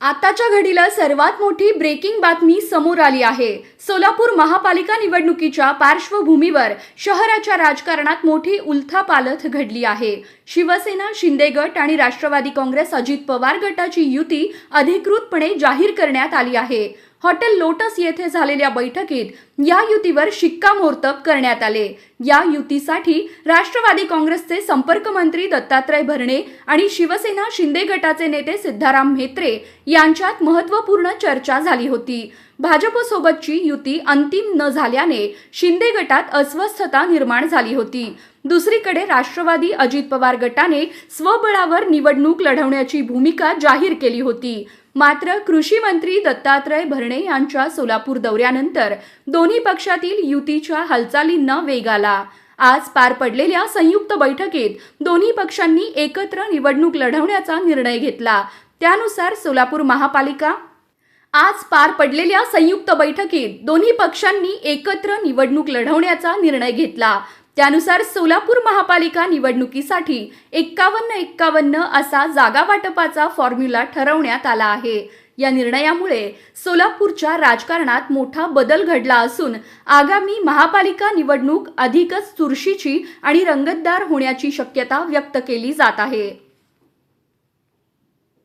आताच्या घडीला सर्वात मोठी ब्रेकिंग बातमी समोर आली आहे। सोलापूर महापालिका निवडणुकीच्या पार्श्वभूमीवर शहराच्या राजकारणात मोठी उलथापालथ घडली आहे। शिवसेना, शिंदे गट आणि राष्ट्रवादी काँग्रेस अजित पवार गटाची युती अधिकृतपणे जाहीर करण्यात आली आहे। हॉटेल लोटस येथे झालेल्या बैठकीत या युतीवर शिक्कामोर्तब करण्यात आले। या युतीसाठी राष्ट्रवादी काँग्रेसचे संपर्क मंत्री दत्तात्रय भरणे आणि शिवसेना शिंदे गटाचे नेते सिद्धाराम म्हेत्रे यांच्यात महत्त्वपूर्ण चर्चा झाली होती। भाजपसोबतची युती अंतिम न झाल्याने शिंदे गटात अस्वस्थता निर्माण झाली होती। दुसरीकडे राष्ट्रवादी अजित पवार गटाने स्वबळावर निवडणूक लढवण्याची भूमिका जाहीर केली होती। मात्र कृषी मंत्री दत्तात्रय भरणे यांच्या सोलापूर दौऱ्यानंतर दोन्ही पक्षातील युतीच्या हालचालींना वेग आला। आज पार पडलेल्या संयुक्त बैठकीत दोन्ही पक्षांनी एकत्र निवडणूक लढवण्याचा निर्णय घेतला। त्यानुसार सोलापूर महापालिका आज पार पडलेल्या संयुक्त बैठकीत दोन्ही पक्षांनी एकत्र निवडणूक लढवण्याचा निर्णय घेतला। त्यानुसार सोलापूर महापालिका निवडणुकीसाठी 51-51 असा जागा वाटपाचा फॉर्म्युला ठरवण्यात आला आहे। या निर्णयामुळे सोलापूरच्या राजकारणात मोठा बदल घडला असून आगामी महापालिका निवडणूक अधिकच चुरशीची आणि रंगतदार होण्याची शक्यता व्यक्त केली जात आहे।